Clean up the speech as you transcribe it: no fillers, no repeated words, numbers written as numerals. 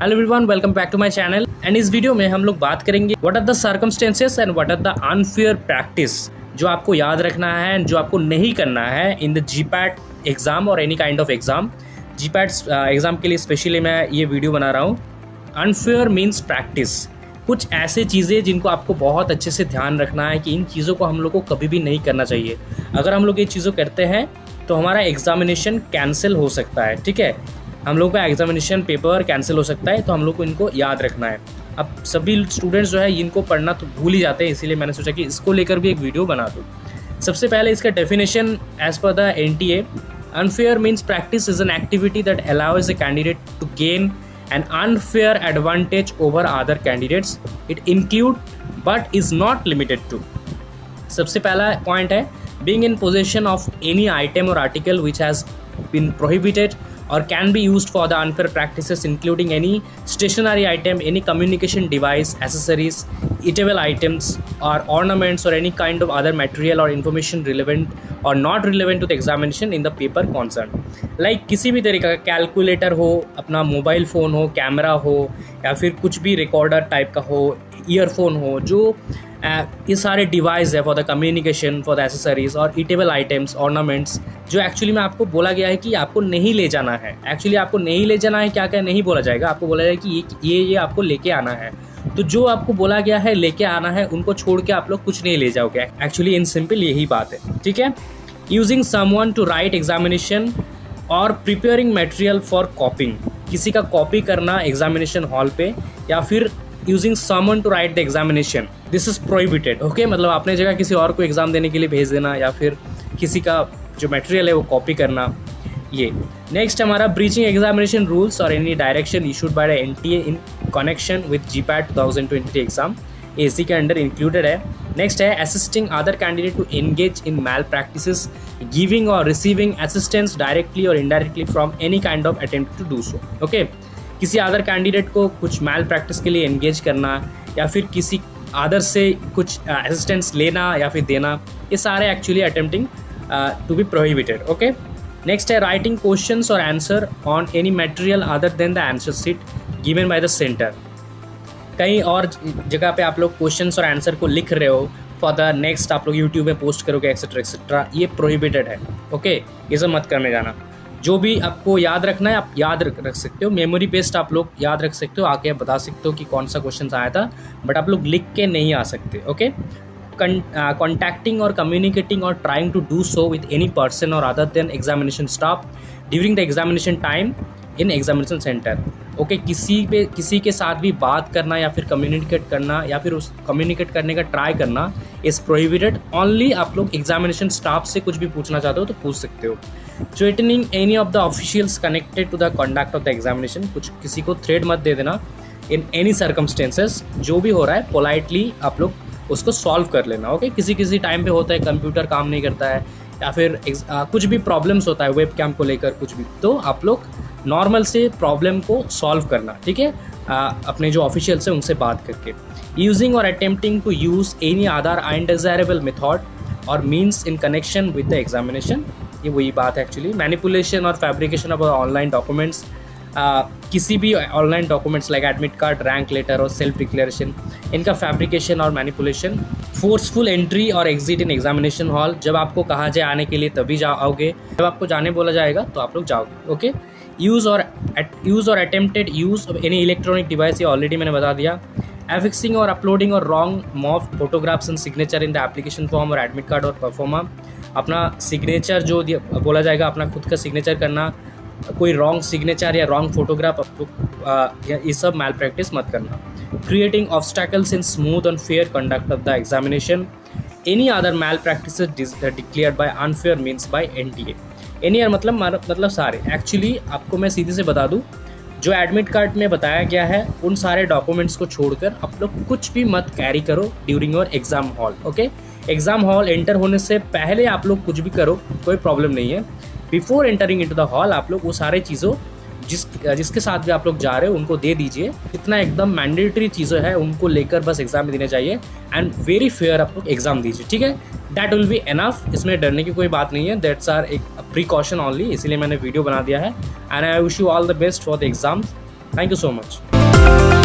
Hello everyone, welcome back to my channel. And इस video में हम लोग बात करेंगे what are the circumstances and what are the unfair practice जो आपको याद रखना है एंड जो आपको नहीं करना है इन द जीपैट एग्जाम और any kind of exam. GPAT exam के लिए स्पेशली मैं ये वीडियो बना रहा हूँ। अनफेयर मीन्स प्रैक्टिस, कुछ ऐसे चीज़ें जिनको आपको बहुत अच्छे से ध्यान रखना है कि इन चीज़ों को हम लोग को कभी भी नहीं करना चाहिए। अगर हम लोग ये चीज़ों करते हैं तो हमारा एग्जामिनेशन कैंसिल हो सकता है। ठीक है, हम लोग का एग्जामिनेशन पेपर कैंसिल हो सकता है, तो हम लोग को इनको याद रखना है। अब सभी स्टूडेंट्स जो है इनको पढ़ना तो भूल ही जाते हैं, इसीलिए मैंने सोचा कि इसको लेकर भी एक वीडियो बना दूँ। सबसे पहले इसका definition as per the NTA, unfair means practice is an activity that allows a candidate to gain an unfair advantage over other candidates. It include but is not limited to. सबसे पहला point है being in possession of any item or article which has been prohibited or can be used for the unfair practices, including any stationary item, any communication device, accessories, eatable items or ornaments or any kind of other material or information relevant or not relevant to the examination in the paper concerned. Like किसी भी तरीके का calculator हो, अपना mobile phone हो, camera हो, या फिर कुछ भी रिकॉर्डर टाइप का हो, ईयरफोन हो, जो ये सारे डिवाइस है for the communication, for the accessories और ईटेबल आइटम्स, ऑर्नामेंट्स, जो एक्चुअली में आपको बोला गया है कि आपको नहीं ले जाना है। एक्चुअली आपको नहीं ले जाना है, क्या क्या नहीं बोला जाएगा, आपको बोला जाएगा कि ये आपको लेके आना है। तो जो आपको बोला गया है लेके आना है, उनको छोड़ के आप लोग कुछ नहीं ले जाओगे। एक्चुअली इन सिंपल यही बात है। ठीक है, using someone to write examination और प्रिपेयरिंग मटेरियल फॉर कॉपिंग, किसी का कॉपी करना एग्जामिनेशन हॉल पे, या फिर using someone to write the examination, this is prohibited. Okay, मतलब अपने जगह किसी और को एग्जाम देने के लिए भेज देना या फिर किसी का जो मटेरियल है वो कॉपी करना, ये। नेक्स्ट हमारा ब्रीचिंग एग्जामिनेशन रूल्स और any direction issued by the NTA in connection with GPAT 2023 exam, AC के अंडर इंक्लूडेड है। नेक्स्ट है assisting other candidate to engage in malpractices, giving और रिसीविंग असिस्टेंस डायरेक्टली और indirectly from any kind of attempt to do so. Okay, किसी other candidate को कुछ मैल practice के लिए एंगेज करना या फिर किसी अदर से कुछ असिस्टेंस लेना या फिर देना, ये सारे actually attempting to be prohibited. Okay, next है राइटिंग क्वेश्चंस और answer on any material other than the answer sheet given by the centre. कहीं और जगह पे आप लोग क्वेश्चंस और आंसर को लिख रहे हो फॉर द नेक्स्ट, आप लोग यूट्यूब में पोस्ट करोगे एक्सेट्रा एक्सेट्रा, ये प्रोहिबिटेड है। ओके, ये सब मत करने जाना। जो भी आपको याद रखना है आप याद रख सकते हो, मेमोरी बेस्ड आप लोग याद रख सकते हो, आके आप बता सकते हो कि कौन सा क्वेश्चन आया था, बट आप लोग लिख के नहीं आ सकते। Okay, contacting or communicating or trying to do so with any person or other than examination staff during the examination time in examination center. Okay, किसी के साथ भी बात करना या फिर कम्युनिकेट करना या फिर उस कम्युनिकेट करने का ट्राई करना इज़ प्रोहिबिटेड। ओनली आप लोग एग्जामिनेशन स्टाफ से कुछ भी पूछना चाहते हो तो पूछ सकते हो। Threatening any of the officials connected to the conduct of the examination, कुछ किसी को थ्रेट मत दे देना इन एनी सर्कमस्टेंसेस। जो भी हो रहा है पोलाइटली आप लोग उसको सॉल्व कर लेना। ओके, किसी टाइम पे होता है कंप्यूटर काम नहीं करता है या फिर कुछ भी प्रॉब्लम्स होता है वेब कैम को लेकर कुछ भी, तो आप लोग नॉर्मल से प्रॉब्लम को सॉल्व करना। ठीक है, अपने जो ऑफिशियल्स हैं उनसे बात करके। यूजिंग और attempting to use any other undesirable method और means in connection with the examination, ये वही बात है एक्चुअली। मैनिपुलेशन और फैब्रिकेशन ऑफ ऑनलाइन डॉक्यूमेंट्स, किसी भी online documents like admit card, rank letter और सेल्फ डिक्लेरेशन, इनका फैब्रिकेशन और मैनिपुलेशन। फोर्सफुल एंट्री और एग्जिट इन एग्जामिनेशन हॉल, जब आपको कहा जाए आने के लिए तभी आओगे, जब आपको जाने बोला जाएगा तो आप लोग जाओगे। ओके, यूज़ और attempted use of any electronic device, ये ऑलरेडी मैंने बता दिया। एफिक्सिंग और अपलोडिंग और wrong morphed photographs and signature in the application form और एडमिट कार्ड और परफॉर्मा, अपना सिग्नेचर जो बोला जाएगा अपना खुद का सिग्नेचर करना, कोई रॉन्ग सिग्नेचर या रॉन्ग फोटोग्राफ ये सब मैल प्रैक्टिस मत करना। Creating obstacles in smooth and fair conduct of the examination, any other mail practices declared by unfair means by NTA। Any मतलब सारे। एक्चुअली आपको मैं सीधे से बता दूं, जो एडमिट कार्ड में बताया गया है उन सारे डॉक्यूमेंट्स को छोड़कर आप लोग कुछ भी मत कैरी करो during your exam hall. Okay, exam hall enter होने से पहले आप लोग कुछ भी करो, कोई प्रॉब्लम नहीं है। Before entering into the hall आप लोग वो सारे चीज़ों जिसके साथ भी आप लोग जा रहे हो उनको दे दीजिए। इतना एकदम मैंडेटरी चीज़ें हैं, उनको लेकर बस एग्जाम देने चाहिए एंड वेरी फेयर आप लोग एग्जाम दीजिए। ठीक है, दैट विल बी एनफ, इसमें डरने की कोई बात नहीं है। दैट्स आर एक प्रिकॉशन ओनली, इसीलिए मैंने वीडियो बना दिया है। And I wish you all the best for the exam. Thank you so much.